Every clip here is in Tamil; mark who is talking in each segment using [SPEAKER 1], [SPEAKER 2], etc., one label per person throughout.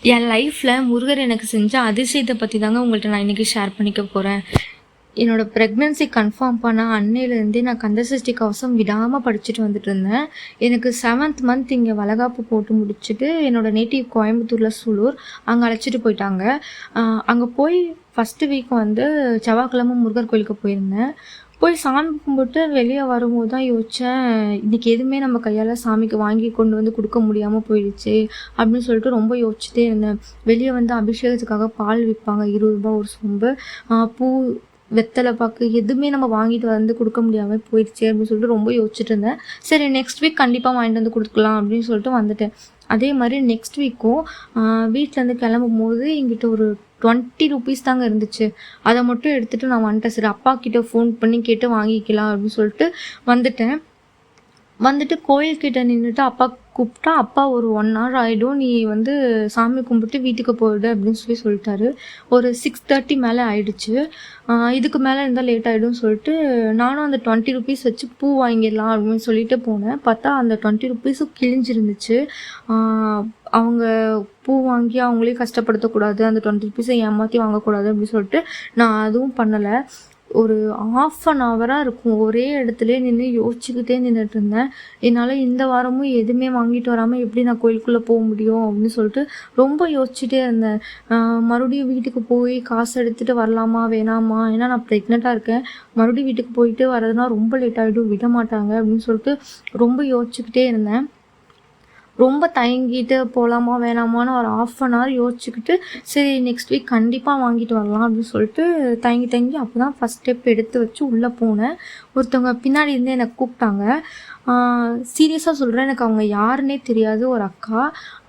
[SPEAKER 1] என் லைஃப்பில் முருகர் எனக்கு செஞ்ச அதிசயத்தை பற்றி தாங்க உங்கள்கிட்ட நான் இன்றைக்கி ஷேர் பண்ணிக்க போகிறேன். என்னோடய ப்ரெக்னென்சி கன்ஃபார்ம் பண்ண அன்னையிலேருந்தே நான் கந்தசஷ்டி கவசம் விடாமல் படிச்சுட்டு வந்துட்டு இருந்தேன். எனக்கு 7th மந்த் இங்கே வளகாப்பு போட்டு முடிச்சுட்டு என்னோடய நேட்டிவ் கோயம்புத்தூரில் சூலூர் அங்கே அழைச்சிட்டு போயிட்டாங்க. அங்கே போய் ஃபஸ்ட்டு வீக் வந்து செவ்வாய்க்கிழமை முருகர் கோயிலுக்கு போயிருந்தேன். போய் சாமி கும்பிட்டு வெளியே வரும்போது தான் யோசித்தேன், இன்றைக்கி எதுவுமே நம்ம கையால் சாமிக்கு வாங்கி கொண்டு வந்து கொடுக்க முடியாமல் போயிடுச்சு அப்படின்னு சொல்லிட்டு ரொம்ப யோசிச்சுட்டே இருந்தேன். வெளியே வந்து அபிஷேகத்துக்காக பால் விற்பாங்க, 20 ரூபா ஒரு சொம்பு. பூ, வெத்தலை பாக்கு எதுவுமே நம்ம வாங்கிட்டு வந்து கொடுக்க முடியாமல் போயிடுச்சு அப்படின்னு சொல்லிட்டு ரொம்ப யோசிச்சுட்டு இருந்தேன். சரி, நெக்ஸ்ட் வீக் கண்டிப்பாக வாங்கிட்டு வந்து கொடுக்கலாம் அப்படின்னு சொல்லிட்டு வந்துட்டேன். அதே மாதிரி நெக்ஸ்ட் வீக்கும் வீட்டிலேருந்து கிளம்பும் போது எங்கிட்ட ஒரு 20 ருபீஸ் தாங்க இருந்துச்சு. அதை மட்டும் எடுத்துகிட்டு நான் வந்துட்டேன். சரி, அப்பா கிட்ட ஃபோன் பண்ணி கேட்டு வாங்கிக்கலாம் அப்படின்னு சொல்லிட்டு வந்துட்டேன். வந்துட்டு கோயில்கிட்ட நின்றுட்டு அப்பா கூப்பிட்டா, அப்பா ஒரு 1 hour ஆகிடும், நீ வந்து சாமி கும்பிட்டு வீட்டுக்கு போயிடு அப்படின்னு சொல்லிட்டாரு. ஒரு 6:30 மேலே ஆயிடுச்சு. இதுக்கு மேலே இருந்தால் லேட் ஆகிடும்னு சொல்லிட்டு நானும் அந்த 20 ருபீஸ் வச்சு பூ வாங்கிடலாம் அப்படின்னு சொல்லிட்டு போனேன். பார்த்தா அந்த 20 ருபீஸும் கிழிஞ்சிருந்துச்சு. அவங்க பூ வாங்கி அவங்களே கஷ்டப்படுத்தக்கூடாது, அந்த 20 ருபீஸை ஏமாற்றி வாங்கக்கூடாது அப்படின்னு சொல்லிட்டு நான் அதுவும் பண்ணலை. ஒரு 1/2 hour இருக்கும் ஒரே இடத்துலயே நின்று யோசிச்சுக்கிட்டே நின்றுட்டு இருந்தேன். என்னால் இந்த வாரமும் எதுவுமே வாங்கிட்டு வராமல் எப்படி நான் கோயிலுக்குள்ளே போக முடியும் அப்படின்னு சொல்லிட்டு ரொம்ப யோசிச்சுட்டே இருந்தேன். மறுபடியும் வீட்டுக்கு போய் காசு எடுத்துகிட்டு வரலாமா வேணாமா, ஏன்னா நான் ப்ரெக்னெண்ட்டாக இருக்கேன், மறுபடியும் வீட்டுக்கு போயிட்டு வரதுனா ரொம்ப லேட் ஆகிடும், விட மாட்டாங்க அப்படின்னு சொல்லிட்டு ரொம்ப யோசிச்சுக்கிட்டே இருந்தேன். ரொம்ப தயங்கிட்டு போகலாமா வேணாமான்னு ஒரு 1/2 hour யோசிச்சுக்கிட்டு, சரி நெக்ஸ்ட் வீக் கண்டிப்பாக வாங்கிட்டு வரலாம் அப்படின்னு சொல்லிட்டு தயங்கி அப்போ தான் ஃபஸ்ட் ஸ்டெப் எடுத்து வச்சு உள்ளே போனேன். ஒருத்தவங்க பின்னாடி இருந்து என்னை கூப்பிட்டாங்க. சீரியஸாக சொல்கிறேன், எனக்கு அவங்க யாருன்னே தெரியாது. ஒரு அக்கா.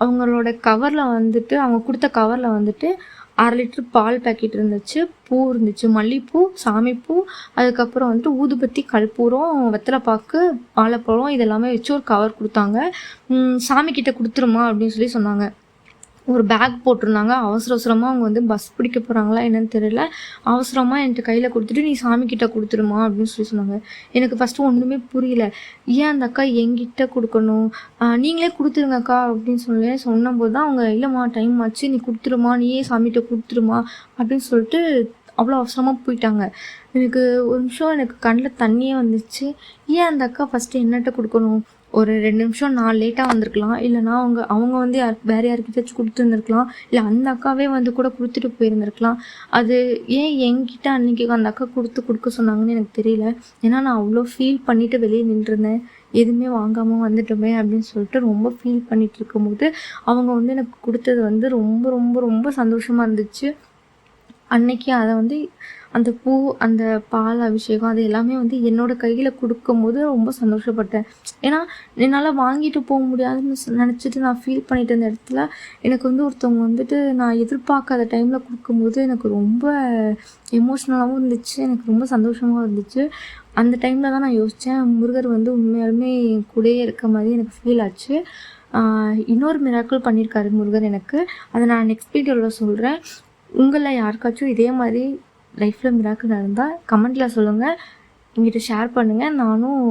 [SPEAKER 1] அவங்களோட கவரில் வந்துட்டு, அவங்க கொடுத்த கவரில் வந்துட்டு 1/2 லிட்டர் பால் பேக்கெட் இருந்துச்சு, பூ இருந்துச்சு, மல்லிகைப்பூ, சாமிப்பூ, அதுக்கப்புறம் வந்துட்டு ஊதுபத்தி, கற்பூரம், வெத்தலைப்பாக்கு, வாழைப்பழம் இதெல்லாமே வச்சு ஒரு கவர் கொடுத்தாங்க. சாமிக்கிட்ட கொடுத்துருமா அப்படின்னு சொன்னாங்க. ஒரு பேக் போட்டிருந்தாங்க. அவசரமாக அவங்க வந்து பஸ் பிடிக்க போகிறாங்களா என்னன்னு தெரியல. அவசரமாக என்கிட்ட கையில் கொடுத்துட்டு, நீ சாமிக்கிட்ட கொடுத்துருமா அப்படின்னு சொன்னாங்க. எனக்கு ஃபஸ்ட்டு ஒன்றுமே புரியல. ஏன் அந்த அக்கா என்கிட்ட கொடுக்கணும், நீங்களே கொடுத்துருங்கக்கா அப்படின்னு சொன்னபோது தான் அவங்க, இல்லைம்மா டைம் ஆச்சு, நீ கொடுத்துருமா, நீயே சாமிகிட்ட கொடுத்துருமா அப்படின்னு சொல்லிட்டு அவ்வளோ அவசரமாக போயிட்டாங்க. எனக்கு ஒரு நிமிஷம் எனக்கு கண்ணில் தண்ணியே வந்துச்சு. ஏன் அந்த அக்கா ஃபஸ்ட்டு என்னட்ட கொடுக்கணும், ஒரு 2 நிமிஷம் நான் லேட்டாக வந்திருக்கலாம், இல்லைனா அவங்க வந்து வேறு யாருக்கிட்டாச்சும் கொடுத்துருந்துருக்கலாம், இல்லை அந்த அக்காவே வந்து கூட கொடுத்துட்டு போயிருந்துருக்கலாம். அது ஏன் என்கிட்ட அன்றைக்கி அந்த அக்கா கொடுக்க சொன்னாங்கன்னு எனக்கு தெரியல. ஏன்னா நான் அவ்வளோ ஃபீல் பண்ணிவிட்டு வெளியே நின்றுருந்தேன், எதுவுமே வாங்காமல் வந்துட்டோமே அப்படின்னு சொல்லிட்டு ரொம்ப ஃபீல் பண்ணிகிட்டு இருக்கும்போது அவங்க வந்து எனக்கு கொடுத்தது வந்து ரொம்ப ரொம்ப ரொம்ப சந்தோஷமாக இருந்துச்சு. அன்னைக்கு அதை வந்து அந்த பூ, அந்த பால் அபிஷேகம் அது எல்லாமே வந்து என்னோடய கையில் கொடுக்கும்போது ரொம்ப சந்தோஷப்பட்டேன். ஏன்னா என்னால் வாங்கிட்டு போக முடியாதுன்னு நினச்சிட்டு நான் ஃபீல் பண்ணிட்டு இருந்த இடத்துல எனக்கு வந்து ஒருத்தவங்க வந்துட்டு நான் எதிர்பார்க்காத டைமில் கொடுக்கும்போது எனக்கு ரொம்ப எமோஷ்னலாகவும் இருந்துச்சு, எனக்கு ரொம்ப சந்தோஷமாகவும் இருந்துச்சு. அந்த டைமில் தான் நான் யோசித்தேன், முருகர் வந்து உண்மையாலுமே கூடயே இருக்க மாதிரி எனக்கு ஃபீல் ஆச்சு. இன்னொரு மிராக்கிள் பண்ணியிருக்காரு முருகர் எனக்கு. அதை நான் நெக்ஸ்ட் வீடியோவில் சொல்கிறேன். உங்களில் யாருக்காச்சும் இதே மாதிரி லைஃப்பில் மிராக்கிள் நடந்தால் கமெண்ட்டில் சொல்லுங்கள், என்கிட்ட ஷேர் பண்ணுங்கள். நானும்